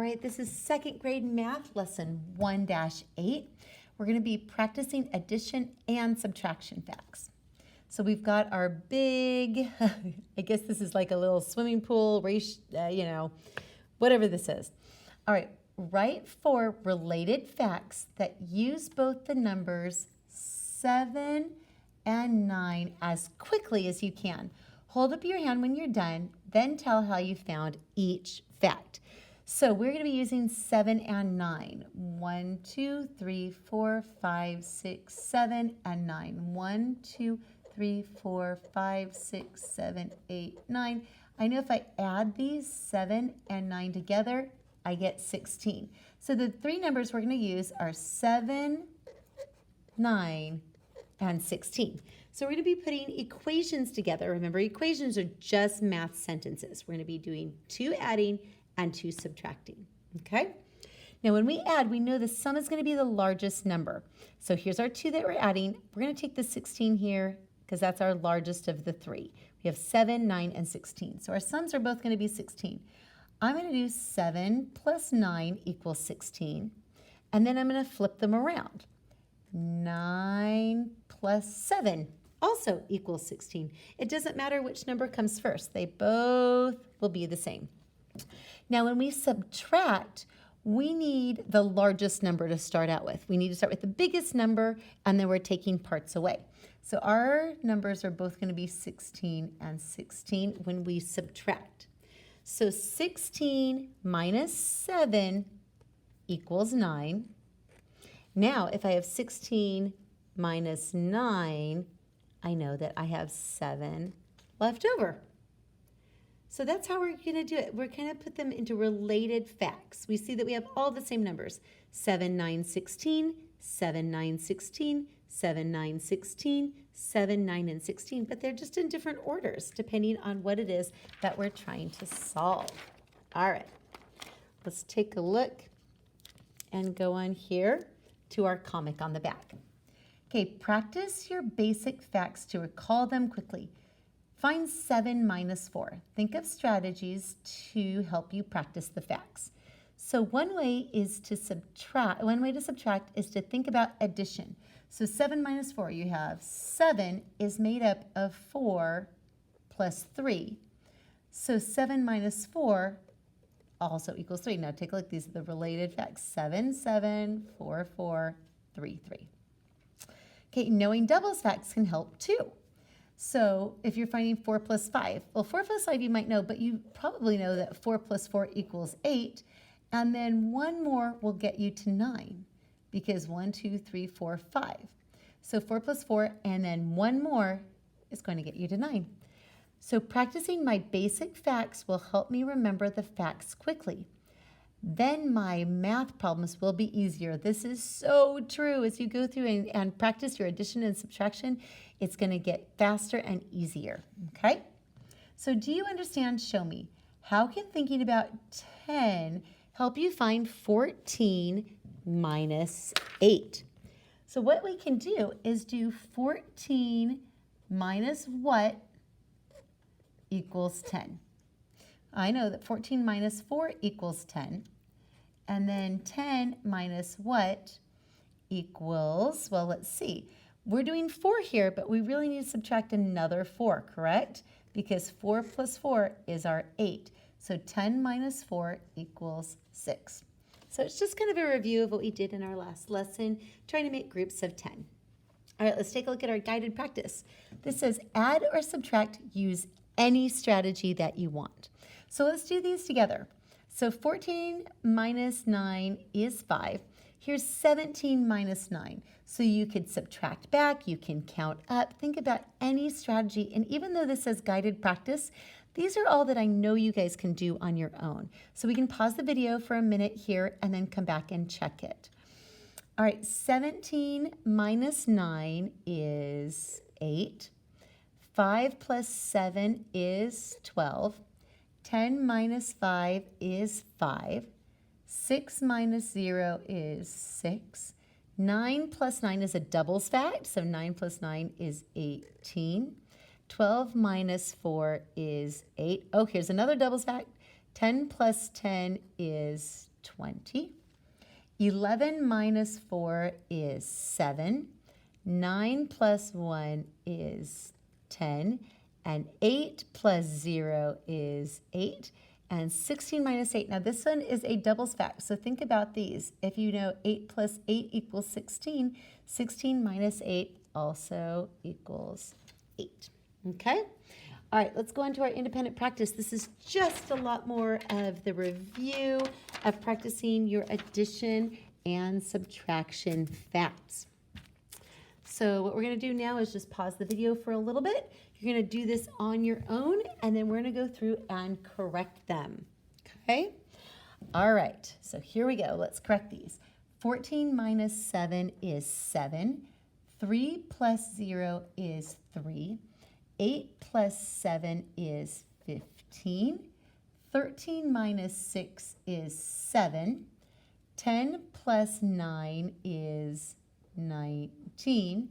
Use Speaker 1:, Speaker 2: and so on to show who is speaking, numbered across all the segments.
Speaker 1: right, this is second grade math lesson 1-8. We're going to be practicing addition and subtraction facts. So we've got our big, I guess this is like a little swimming pool, race, whatever this is. All right, write 4 related facts that use both the numbers 7 and 9 as quickly as you can. Hold up your hand when you're done, then tell how you found each fact. So we're going to be using 7 and 9. 1, 2, 3, 4, 5, 6, 7, and 9. 1, 2, 3, 4, 5, 6, 7, 8, 9. I know if I add these 7 and 9 together, I get 16. So the 3 numbers we're going to use are 7, 9, and 16. So we're going to be putting equations together. Remember, equations are just math sentences. We're going to be doing 2 adding and 2 subtracting, okay? Now when we add, we know the sum is going to be the largest number. So here's our 2 that we're adding. We're going to take the 16 here because that's our largest of the 3. We have 7, 9, and 16. So our sums are both going to be 16. I'm going to do 7 plus 9 equals 16. And then I'm going to flip them around. 9 plus 7 also equals 16. It doesn't matter which number comes first. They both will be the same. Now, when we subtract, we need the largest number to start out with. We need to start with the biggest number, and then we're taking parts away. So our numbers are both going to be 16 and 16 when we subtract. So 16 minus 7 equals 9. Now, if I have 16 minus 9, I know that I have 7 left over. So that's how we're going to do it. We're going to put them into related facts. We see that we have all the same numbers. 7, 9, 16, 7, 9, 16, 7, 9, 16, 7, 9, and 16. But they're just in different orders depending on what it is that we're trying to solve. All right, let's take a look and go on here to our comic on the back. Okay, practice your basic facts to recall them quickly. Find 7 minus 4. Think of strategies to help you practice the facts. So one way to subtract is to think about addition. So 7 minus 4, you have 7 is made up of 4 plus 3. So 7 minus 4 also equals 3. Now take a look. These are the related facts. 7, 7, 4, 4, 3, 3. Okay, knowing doubles facts can help too. So if you're finding 4 plus 5, well, 4 plus 5 you might know, but you probably know that 4 plus 4 equals 8, and then one more will get you to 9, because 1, 2, 3, 4, 5. So 4 plus 4, and then one more is going to get you to 9. So practicing my basic facts will help me remember the facts quickly. Then my math problems will be easier. This is so true. As you go through and practice your addition and subtraction, it's going to get faster and easier, okay? So do you understand? Show me. How can thinking about 10 help you find 14 minus 8? So what we can do is do 14 minus what equals 10. I know that 14 minus 4 equals 10. And then 10 minus what equals, well, let's see. We're doing 4 here, but we really need to subtract another 4, correct? Because 4 plus 4 is our 8. So 10 minus 4 equals 6. So it's just kind of a review of what we did in our last lesson, trying to make groups of 10. All right, let's take a look at our guided practice. This says add or subtract, use any strategy that you want. So let's do these together. So 14 minus 9 is 5. Here's 17 minus 9. So you could subtract back, you can count up, think about any strategy. And even though this says guided practice, these are all that I know you guys can do on your own. So we can pause the video for a minute here and then come back and check it. All right, 17 minus 9 is 8. 5 plus 7 is 12. 10 minus 5 is 5. 6 minus 0 is 6. 9 plus 9 is a doubles fact, so 9 plus 9 is 18. 12 minus 4 is 8. Oh, here's another doubles fact. 10 plus 10 is 20. 11 minus 4 is 7. 9 plus 1 is 10. And 8 plus 0 is 8. And 16 minus 8. Now this one is a doubles fact, so think about these. If you know 8 plus 8 equals 16, 16 minus 8 also equals 8. Okay? All right, let's go on to our independent practice. This is just a lot more of the review of practicing your addition and subtraction facts. So what we're going to do now is just pause the video for a little bit. You're going to do this on your own, and then we're going to go through and correct them. Okay? All right, so here we go. Let's correct these. 14 minus 7 is 7. 3 plus 0 is 3. 8 plus 7 is 15. 13 minus 6 is 7. 10 plus 9 is 19.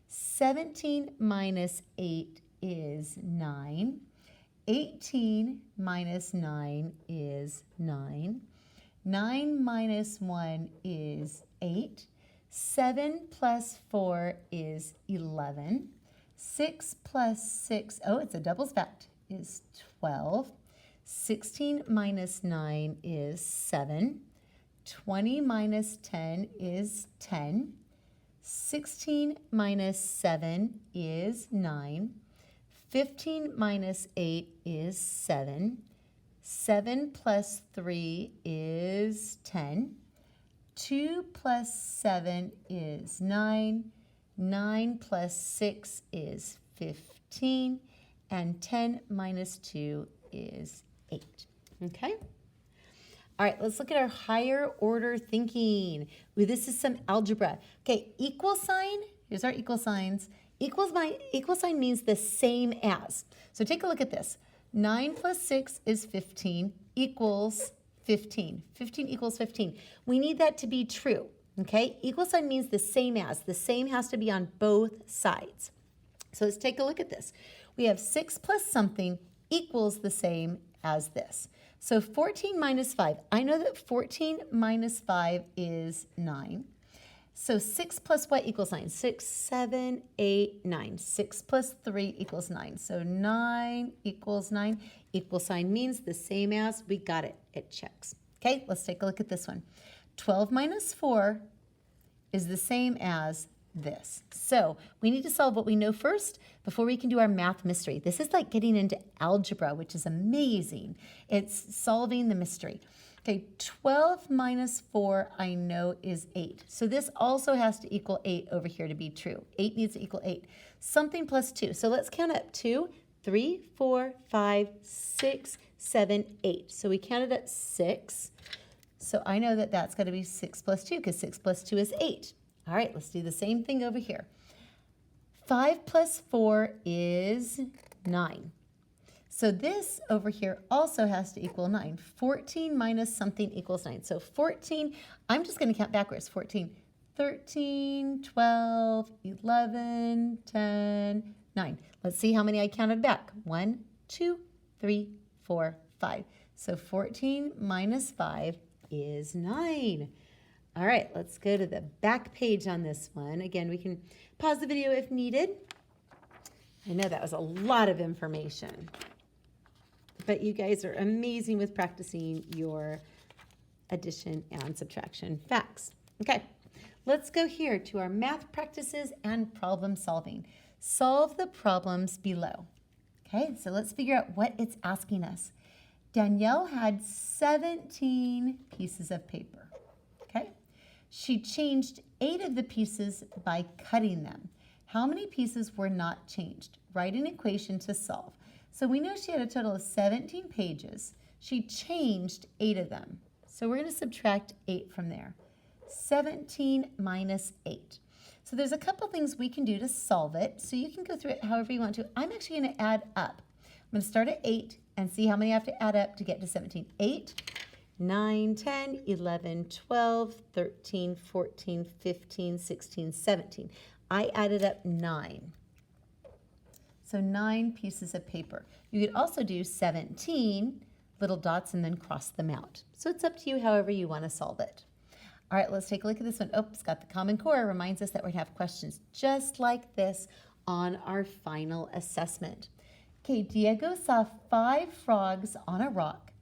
Speaker 1: 17 minus 8 is 9. 18 minus 9 is 9. 9 minus 1 is 8. 7 plus 4 is 11. 6 plus 6, oh, it's a doubles fact, is 12. 16 minus 9 is 7. 20 minus 10 is 10. 16 minus 7 is 9. 15 minus 8 is 7. 7 plus 3 is 10. 2 plus 7 is 9. 9 plus 6 is 15. And 10 minus 2 is 8. Okay? All right, let's look at our higher order thinking. Ooh, this is some algebra. Okay, equal sign, here's our equal signs. Equal sign means the same as. So take a look at this. 9 plus 6 is 15 equals 15. 15 equals 15. We need that to be true, okay? Equal sign means the same as. The same has to be on both sides. So let's take a look at this. We have 6 plus something equals the same as this. So 14 minus 5. I know that 14 minus 5 is 9. So 6 plus what equals 9? 6, 7, 8, 9. 6 plus 3 equals 9. So 9 equals 9. Equal sign means the same as. We got it. It checks. Okay, let's take a look at this one. 12 minus 4 is the same as this. So we need to solve what we know first before we can do our math mystery. This is like getting into algebra, which is amazing. It's solving the mystery. Okay, 12 minus 4 I know is 8. So this also has to equal 8 over here to be true. 8 needs to equal 8. Something plus 2. So let's count up 2, 3, 4, 5, 6, 7, 8. So we counted up 6. So I know that that's got to be 6 plus 2 because 6 plus 2 is 8. All right, let's do the same thing over here. 5 plus 4 is 9. So this over here also has to equal 9. 14 minus something equals 9. So 14, I'm just going to count backwards. 14, 13, 12, 11, 10, 9. Let's see how many I counted back. 1, 2, 3, 4, 5. So 14 minus 5 is 9. All right, let's go to the back page on this one. Again, we can pause the video if needed. I know that was a lot of information, but you guys are amazing with practicing your addition and subtraction facts. Okay, let's go here to our math practices and problem solving. Solve the problems below. Okay, so let's figure out what it's asking us. Danielle had 17 pieces of paper. Okay. She changed 8 of the pieces by cutting them. How many pieces were not changed? Write an equation to solve. So we know she had a total of 17 pages. She changed 8 of them. So we're going to subtract 8 from there. 17 minus 8. So there's a couple things we can do to solve it. So you can go through it however you want to. I'm actually going to add up. I'm going to start at 8 and see how many I have to add up to get to 17. 8. 9, 10, 11, 12, 13, 14, 15, 16, 17. I added up 9. So 9 pieces of paper. You could also do 17 little dots and then cross them out. So it's up to you however you want to solve it. All right, let's take a look at this one. Oh, it's got the Common Core. Reminds us that we're going to have questions just like this on our final assessment. Okay, Diego saw 5 frogs on a rock.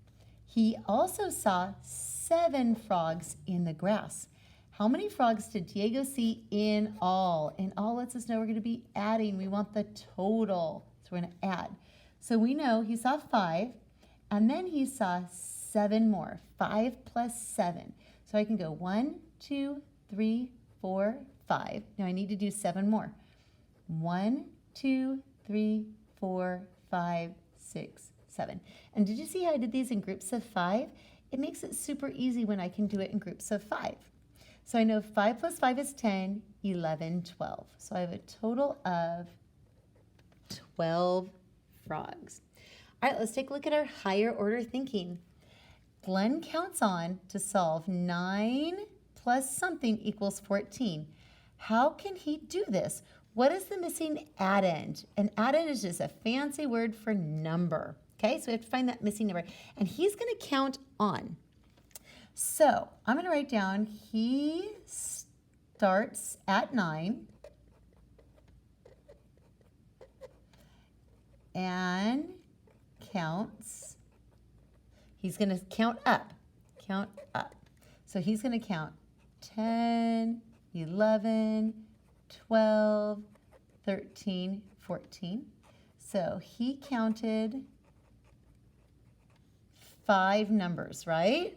Speaker 1: He also saw 7 frogs in the grass. How many frogs did Diego see in all? In all lets us know we're going to be adding. We want the total. So we're going to add. So we know he saw 5, and then he saw 7 more. 5 plus 7. So I can go 1, 2, 3, 4, 5. Now I need to do 7 more. 1, 2, 3, 4, 5, 6, 7. And did you see how I did these in groups of 5? It makes it super easy when I can do it in groups of 5. So I know 5 plus 5 is 10, 11, 12. So I have a total of 12 frogs. All right, let's take a look at our higher order thinking. Glenn counts on to solve 9 plus something equals 14. How can he do this? What is the missing addend? An addend is just a fancy word for number. Okay, so we have to find that missing number. And he's going to count on. So I'm going to write down he starts at 9 and counts. He's going to count up. So he's going to count 10, 11, 12, 13, 14. So he counted 5 numbers, right?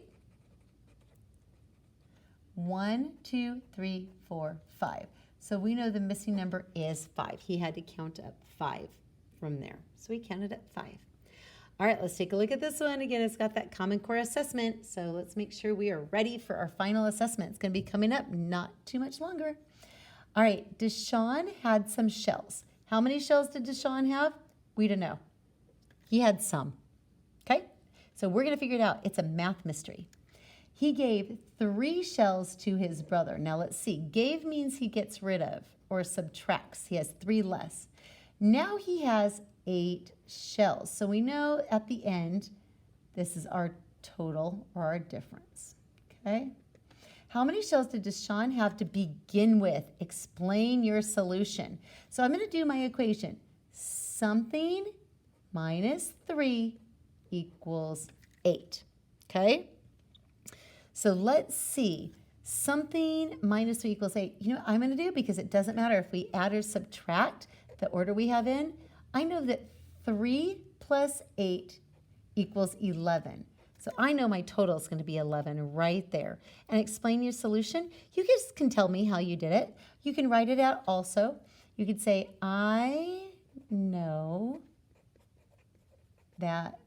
Speaker 1: 1, 2, 3, 4, 5. So we know the missing number is 5. He had to count up 5 from there. So he counted up 5. All right, let's take a look at this one. Again, it's got that Common Core assessment. So let's make sure we are ready for our final assessment. It's going to be coming up not too much longer. All right, Deshaun had some shells. How many shells did Deshaun have? We don't know. He had some. Okay, so we're going to figure it out. It's a math mystery. He gave 3 shells to his brother. Now let's see. Gave means he gets rid of or subtracts. He has 3 less. Now he has 8 shells. So we know at the end, this is our total or our difference. Okay? How many shells did Deshaun have to begin with? Explain your solution. So I'm going to do my equation. Something minus 3 equals 8. Okay? So let's see. Something minus 3 equals 8. You know what I'm going to do? Because it doesn't matter if we add or subtract the order we have in. I know that 3 plus 8 equals 11. So I know my total is going to be 11 right there. And explain your solution. You just can tell me how you did it. You can write it out also. You could say, I know that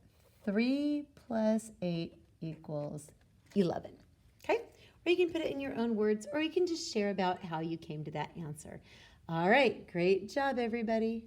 Speaker 1: 3 plus 8 equals 11. Okay? Or you can put it in your own words, or you can just share about how you came to that answer. All right, great job, everybody.